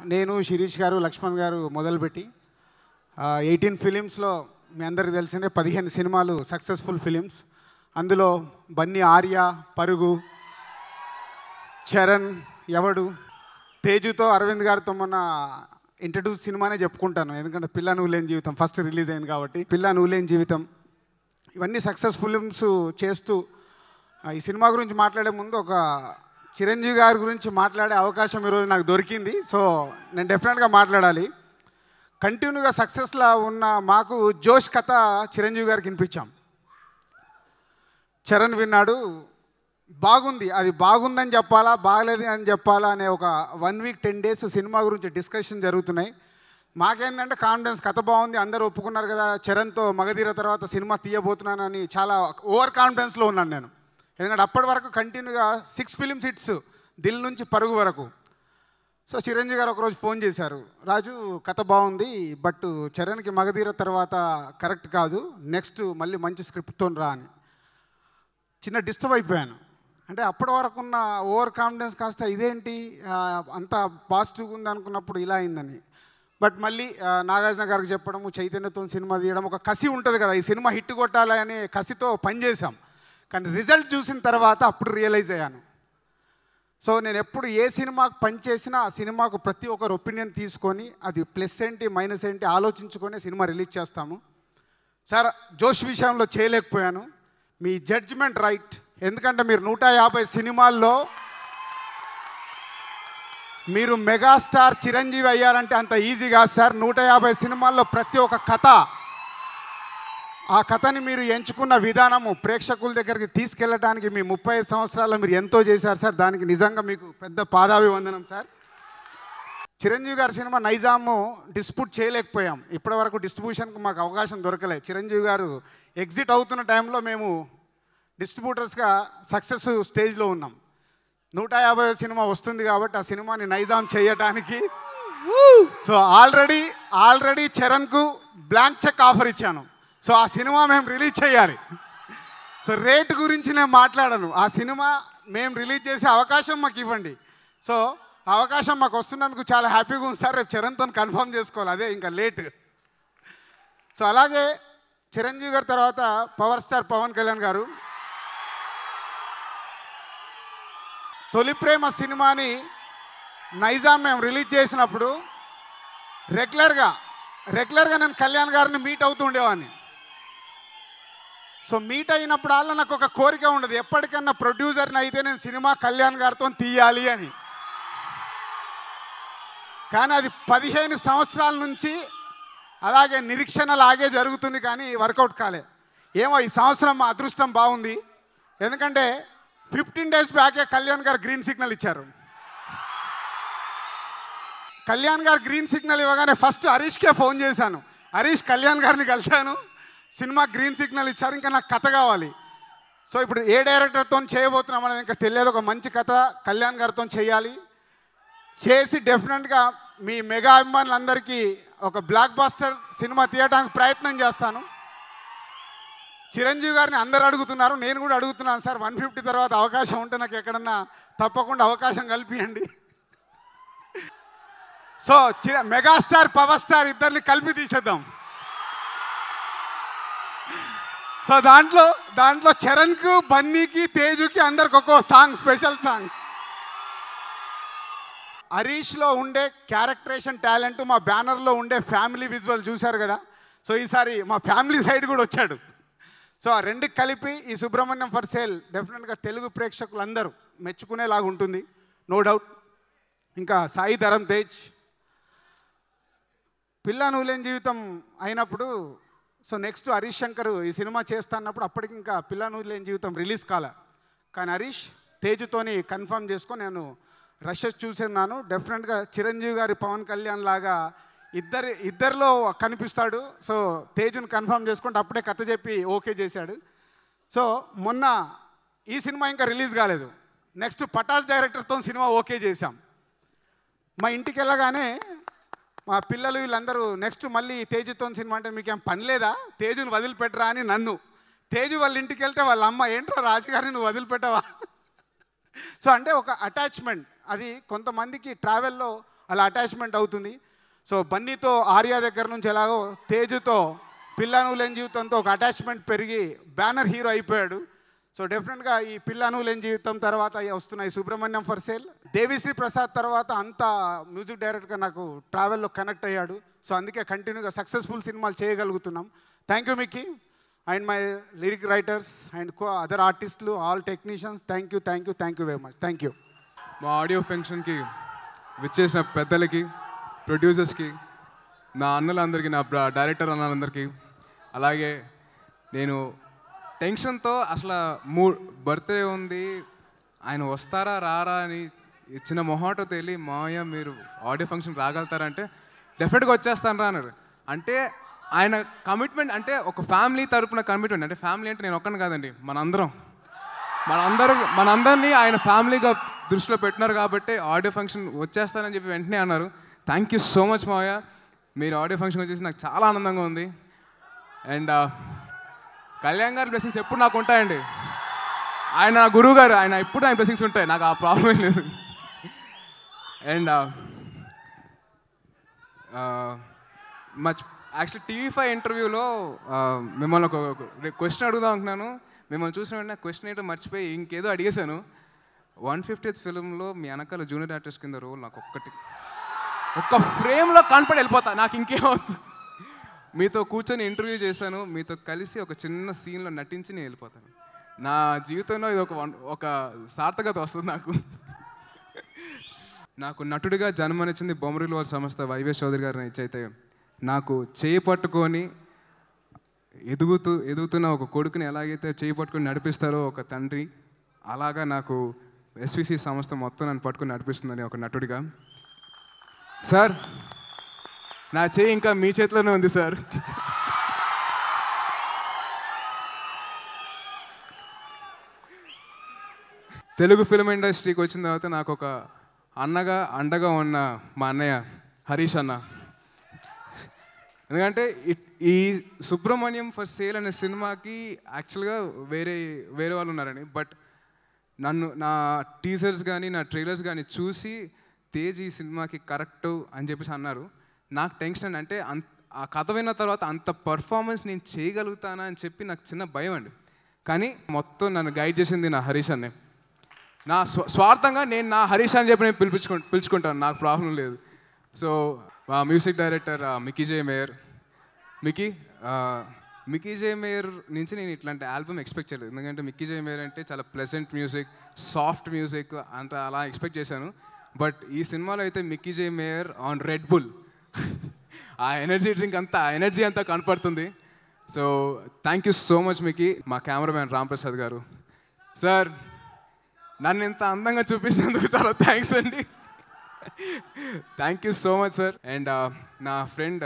నేను శిరీష్ గారు లక్ష్మణ్ గారు మొదలుపెట్టి 18 ఫిలిమ్స్లో మీ అందరికీ తెలిసిందే 15 సినిమాలు సక్సెస్ఫుల్ ఫిలిమ్స్. అందులో బన్నీ ఆర్య, పరుగు, చరణ్, ఎవడు, తేజుతో అరవింద్ గారితో మొన్న ఇంట్రడ్యూస్ సినిమానే చెప్పుకుంటాను. ఎందుకంటే పిల్ల నువ్వు లేని జీవితం ఫస్ట్ రిలీజ్ అయింది కాబట్టి పిల్ల నువ్వు లేని జీవితం ఇవన్నీ సక్సెస్ ఫిలిమ్స్ చేస్తూ ఈ సినిమా గురించి మాట్లాడే ముందు ఒక చిరంజీవి గారి గురించి మాట్లాడే అవకాశం ఈరోజు నాకు దొరికింది. సో నేను డెఫినెట్గా మాట్లాడాలి. కంటిన్యూగా సక్సెస్లో ఉన్న మాకు జోష్ కథ చిరంజీవి గారికి వినిపించాం. చరణ్ విన్నాడు, బాగుంది, అది బాగుందని చెప్పాలా బాగలేదు అని చెప్పాలా అనే ఒక 1 వీక్ 10 డేస్ సినిమా గురించి డిస్కషన్ జరుగుతున్నాయి. మాకేంటంటే కాన్ఫిడెన్స్, కథ బాగుంది, అందరూ ఒప్పుకున్నారు కదా, చరణ్తో మగధీర తర్వాత సినిమా తీయబోతున్నానని చాలా ఓవర్ కాన్ఫిడెన్స్లో ఉన్నాను నేను. ఎందుకంటే అప్పటి వరకు కంటిన్యూగా 6 ఫిలిమ్స్ హిట్స్, దిల్ నుంచి పరుగు వరకు. సో చిరంజీవి గారు ఒకరోజు ఫోన్ చేశారు, రాజు కథ బాగుంది బట్ చరణ్కి మగధీర తర్వాత కరెక్ట్ కాదు, నెక్స్ట్ మళ్ళీ మంచి స్క్రిప్ట్తో రా అని. చిన్న డిస్టర్బ్ అయిపోయాను. అంటే అప్పటి వరకు ఉన్న ఓవర్ కాన్ఫిడెన్స్ కాస్త ఇదేంటి అంత పాజిటివ్గా ఉంది అనుకున్నప్పుడు ఇలా అయిందని. బట్ మళ్ళీ నాగార్జున గారికి చెప్పడము, చైతన్యతో సినిమా తీయడం, ఒక కసి ఉంటుంది కదా, ఈ సినిమా హిట్ కొట్టాలి అనే కసితో పనిచేసాం. కానీ రిజల్ట్ చూసిన తర్వాత అప్పుడు రియలైజ్ అయ్యాను. సో నేను ఎప్పుడు ఏ సినిమాకు పనిచేసినా ఆ సినిమాకు ప్రతి ఒక్కరు ఒపీనియన్ తీసుకొని అది ప్లస్ ఏంటి మైనస్ ఏంటి ఆలోచించుకొని సినిమా రిలీజ్ చేస్తాము. సార్ జోష్ విషయంలో చేయలేకపోయాను, మీ జడ్జిమెంట్ రైట్. ఎందుకంటే మీరు 150 సినిమాల్లో మీరు మెగాస్టార్ చిరంజీవి అయ్యారంటే అంత ఈజీ కాదు సార్. 150 సినిమాల్లో ప్రతి ఒక్క కథ, ఆ కథని మీరు ఎంచుకున్న విధానము ప్రేక్షకుల దగ్గరికి తీసుకెళ్ళడానికి మీ 35 సంవత్సరాల్లో మీరు ఎంతో చేశారు సార్. దానికి నిజంగా మీకు పెద్ద పాదాభివందనం సార్. చిరంజీవి గారి సినిమా నైజాము డిస్ప్యూట్ చేయలేకపోయాం. ఇప్పటి వరకు డిస్ట్రిబ్యూషన్కి మాకు అవకాశం దొరకలేదు. చిరంజీవి గారు ఎగ్జిట్ అవుతున్న టైంలో మేము డిస్ట్రిబ్యూటర్స్గా సక్సెస్ స్టేజ్లో ఉన్నాం. 150 సినిమా వస్తుంది కాబట్టి ఆ సినిమాని నైజాం చేయటానికి సో ఆల్రెడీ చరణ్కు బ్లాంక్ చెక్ ఆఫర్ ఇచ్చాను. సో ఆ సినిమా మేము రిలీజ్ చేయాలి. సో రేట్ గురించి నేను మాట్లాడను, ఆ సినిమా మేము రిలీజ్ చేసే అవకాశం మాకు ఇవ్వండి. సో అవకాశం మాకు వస్తున్నందుకు చాలా హ్యాపీగా ఉంది సార్. రేపు చరణ్తో కన్ఫర్మ్ చేసుకోవాలి, అదే ఇంకా లేట్. సో అలాగే చిరంజీవి గారి తర్వాత పవర్ స్టార్ పవన్ కళ్యాణ్ గారు తొలి ప్రేమ సినిమాని నైజాం మేము రిలీజ్ చేసినప్పుడు రెగ్యులర్గా నేను కళ్యాణ్ గారిని మీట్ అవుతూ ఉండేవాడిని. సో మీట్ అయినప్పుడు నాకు ఒక కోరిక ఉండదు, ఎప్పటికన్నా ప్రొడ్యూసర్ని అయితే నేను సినిమా కళ్యాణ్ గారితో తీయాలి అని. కానీ అది 15 సంవత్సరాల నుంచి అలాగే నిరీక్షణ లాగే జరుగుతుంది, కానీ వర్కౌట్ కాలే. ఏమో ఈ సంవత్సరం మా అదృష్టం బాగుంది. ఎందుకంటే 15 డేస్ బ్యాకే కళ్యాణ్ గారు గ్రీన్ సిగ్నల్ ఇచ్చారు. కళ్యాణ్ గారు గ్రీన్ సిగ్నల్ ఇవ్వగానే ఫస్ట్ హరీష్కే ఫోన్ చేశాను. హరీష్, కళ్యాణ్ గారిని కలిశాను, సినిమా గ్రీన్ సిగ్నల్ ఇచ్చారు, ఇంకా నాకు కథ కావాలి. సో ఇప్పుడు ఏ డైరెక్టర్తో చేయబోతున్నాం అనేది ఇంకా తెలియదు. ఒక మంచి కథ కళ్యాణ్ గారితో చేయాలి, చేసి డెఫినెట్గా మీ మెగా అభిమానులందరికీ ఒక బ్లాక్ బాస్టర్ సినిమా తీయడానికి ప్రయత్నం చేస్తాను. చిరంజీవి గారిని అందరూ అడుగుతున్నారు, నేను కూడా అడుగుతున్నాను సార్. 150 తర్వాత అవకాశం ఉంటే నాకు ఎక్కడన్నా తప్పకుండా అవకాశం కల్పియండి. సో మెగాస్టార్ పవర్ స్టార్ ఇద్దరిని కలిపి తీసేద్దాం. సో దాంట్లో చరణ్కు, బన్నీకి, తేజుకి అందరికి ఒక్కో సాంగ్, స్పెషల్ సాంగ్. హరీష్లో ఉండే క్యారెక్టరేషన్ టాలెంట్, మా బ్యానర్లో ఉండే ఫ్యామిలీ విజువల్ చూశారు కదా. సో ఈసారి మా ఫ్యామిలీ సైడ్ కూడా వచ్చాడు. సో ఆ రెండు కలిపి ఈ సుబ్రహ్మణ్యం ఫర్ సేల్ డెఫినెట్గా తెలుగు ప్రేక్షకులందరూ మెచ్చుకునేలాగా ఉంటుంది, నో డౌట్. ఇంకా సాయి ధరమ్ తేజ్ పిల్ల నువ్వు లేని జీవితం అయినప్పుడు, సో నెక్స్ట్ హరీష్ శంకర్ ఈ సినిమా చేస్తా అన్నప్పుడు అప్పటికి ఇంకా పిల్ల నువ్వు లేని జీవితం రిలీజ్ కాలే. కానీ హరీష్ తేజుతోని కన్ఫర్మ్ చేసుకొని నేను రషెస్ చూస్తున్నాను. డెఫినెట్గా చిరంజీవి గారి పవన్ కళ్యాణ్ లాగా ఇద్దరిలో కనిపిస్తాడు. సో తేజుని కన్ఫర్మ్ చేసుకుంటే అప్పుడే కథ చెప్పి ఓకే చేశాడు. సో మొన్న ఈ సినిమా ఇంకా రిలీజ్ కాలేదు, నెక్స్ట్ పటాస్ డైరెక్టర్తో సినిమా ఓకే చేశాం. మా ఇంటికి వెళ్ళగానే మా పిల్లలు వీళ్ళందరూ నెక్స్ట్ మళ్ళీ తేజుతో సినిమా అంటే మీకేం పని లేదా, తేజుని వదిలిపెట్టరా అని నన్ను. తేజు వాళ్ళ ఇంటికి వెళ్తే వాళ్ళ అమ్మ, ఏంట్రా రాజుగారిని నువ్వు వదిలిపెట్టవా. సో అంటే ఒక అటాచ్మెంట్, అది కొంతమందికి ట్రావెల్లో అలా అటాచ్మెంట్ అవుతుంది. సో బన్నీతో ఆర్య దగ్గర నుంచి ఎలాగో తేజుతో పిల్లను లేని జీవితంతో ఒక అటాచ్మెంట్ పెరిగి బ్యానర్ హీరో అయిపోయాడు. సో డెఫినెట్గా ఈ పిల్లను లేని జీవితం తర్వాత వస్తున్నాయి సుబ్రహ్మణ్యం ఫర్ సేల్. దేవిశ్రీ ప్రసాద్ తర్వాత అంత మ్యూజిక్ డైరెక్టర్గా నాకు ట్రావెల్లో కనెక్ట్ అయ్యాడు. సో అందుకే కంటిన్యూగా సక్సెస్ఫుల్ సినిమాలు చేయగలుగుతున్నాం. Thank you Mickey and my lyric writers and other ఆర్టిస్టులు, all technicians, thank you very much. Thank you. మా ఆడియో ఫంక్షన్కి విచ్చేసిన పెద్దలకి, ప్రొడ్యూసర్స్కి, నా అన్నలందరికీ, నా డైరెక్టర్ అన్నలందరికీ, అలాగే నేను టెన్షన్తో అసలు బర్త్డే ఉంది, ఆయన వస్తారా రారా అని చిన్న మొహాటో తెలియ, మాయ మీరు ఆడియో ఫంక్షన్ రాగలుగుతారంటే డెఫినెట్గా వచ్చేస్తాను రా అన్నారు. అంటే ఆయన కమిట్మెంట్, అంటే ఒక ఫ్యామిలీ తరపున కమిట్మెంట్. అంటే ఫ్యామిలీ అంటే నేను ఒక్కని కాదండి, మనందరినీ ఆయన ఫ్యామిలీగా దృష్టిలో పెట్టినారు కాబట్టి ఆడియో ఫంక్షన్ వచ్చేస్తానని చెప్పి వెంటనే అన్నారు. థ్యాంక్ యూ సో మచ్ మావయ్య, మీరు ఆడియో ఫంక్షన్ వచ్చేసి నాకు చాలా ఆనందంగా ఉంది. అండ్ కళ్యాణ్ గారి బ్లెస్సింగ్స్ ఎప్పుడు నాకు ఉంటాయండి. ఆయన గురువు గారు, ఆయన ఎప్పుడు ఆయన బ్లెస్సింగ్స్ ఉంటాయి, నాకు ఆ ప్రాబ్లం లేదు. అండ్ యాక్చువల్లీ TV5 ఇంటర్వ్యూలో మిమ్మల్ని ఒక క్వశ్చన్ అడుగుదాం అనుకున్నాను. మిమ్మల్ని చూసిన వెంటనే క్వశ్చన్ ఏంటో మర్చిపోయి ఇంకేదో అడిగేశాను. 150th ఫిల్మ్లో మీ వెనకాల జూనియర్ ఆర్టిస్ట్ కింద రోల్ నాకు ఒక్క ఫ్రేమ్లో కనపడి వెళ్ళిపోతా, నాకు ఇంకేమవుతుంది. మీతో కూర్చొని ఇంటర్వ్యూ చేశాను, మీతో కలిసి ఒక చిన్న సీన్లో నటించి నేను వెళ్ళిపోతాను. నా జీవితంలో ఇది ఒక సార్థకత వస్తుంది నాకు నటుడిగా జన్మనిచ్చింది బొమ్మరిలు వాళ్ళ సంస్థ వైవేష్ చౌదరి గారిని ఇచ్చైతే, నాకు చేయి పట్టుకొని ఎదుగుతున్న ఒక కొడుకుని ఎలాగైతే చేయి పట్టుకొని నడిపిస్తారో ఒక తండ్రి, అలాగా నాకు SVC సంస్థ మొత్తం నన్ను పట్టుకొని నడిపిస్తుందని ఒక నటుడిగా. సార్, నా చేయి ఇంకా మీ చేతిలోనే ఉంది సార్. తెలుగు ఫిల్మ్ ఇండస్ట్రీకి వచ్చిన తర్వాత నాకు ఒక అండగా ఉన్న మా అన్నయ్య హరీష్ అన్న. ఎందుకంటే ఈ సుబ్రహ్మణ్యం ఫర్ సేల్ అనే సినిమాకి యాక్చువల్గా వేరే వాళ్ళు ఉన్నారని, బట్ నా టీజర్స్ కానీ నా ట్రైలర్స్ కానీ చూసి తేజ్ ఈ సినిమాకి కరెక్ట్ అని చెప్పేసి అన్నారు. నాకు టెన్షన్, అంటే ఆ కథ విన్న తర్వాత అంత పర్ఫార్మెన్స్ నేను చేయగలుగుతానా అని చెప్పి నాకు చిన్న భయం అండి. కానీ మొత్తం నన్ను గైడ్ చేసింది నా హరీష్ అన్నే. నా స్వార్థంగా నేను నా హరీష్ అని చెప్పి నేను పిలుచుకుంటాను, నాకు ప్రాబ్లం లేదు. సో మా music director Mickey J mayor నుంచి నేను ఇట్లాంటి ఆల్బమ్ ఎక్స్పెక్ట్ చేయలేదు. ఎందుకంటే మిక్కీ జే మేయర్ అంటే చాలా ప్లెజెంట్ మ్యూజిక్, సాఫ్ట్ మ్యూజిక్ అంటే అలా ఎక్స్పెక్ట్ చేశాను. బట్ ఈ సినిమాలో అయితే Mickey J Meyer on Red Bull, ఆ ఎనర్జీ డ్రింక్ అంతా, ఆ ఎనర్జీ అంతా కనపడుతుంది. So thank you so much Mickey. మా కెమెరామ్యాన్ రామ్ ప్రసాద్ గారు, సార్ నన్ను ఇంత అందంగా చూపిస్తున్నందుకు చాలా థ్యాంక్స్ అండి. Thank you so much sir. And నా ఫ్రెండ్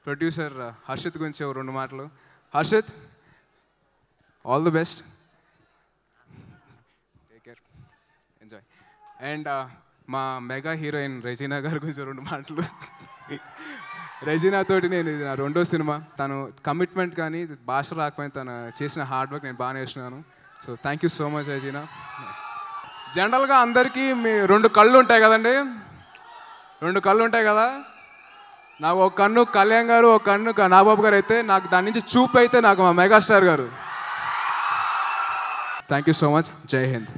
ప్రొడ్యూసర్ హర్షిత్ గురించి 2 మాటలు. Harshit, all the best, take care, enjoy. And మా మెగా హీరోయిన్ రెజీనా గారి గురించి 2 మాటలు. రెజీనా తోటి నేను ఇది నా 2వ సినిమా. తను కమిట్మెంట్ కానీ భాష రాకపోయినా తను చేసిన హార్డ్ వర్క్ నేను బాగా నేర్చుకున్నాను. So thank you so much Regina. జనరల్గా అందరికీ 2 కళ్ళు ఉంటాయి కదండి, 2 కళ్ళు ఉంటాయి కదా. నాకు ఒక కన్ను కళ్యాణ్ గారు, ఒక కన్ను నాగబాబు గారు అయితే, నాకు దాని నుంచి చూపు అయితే నాకు మా మెగాస్టార్ గారు. Thank you so much. జై హింద్.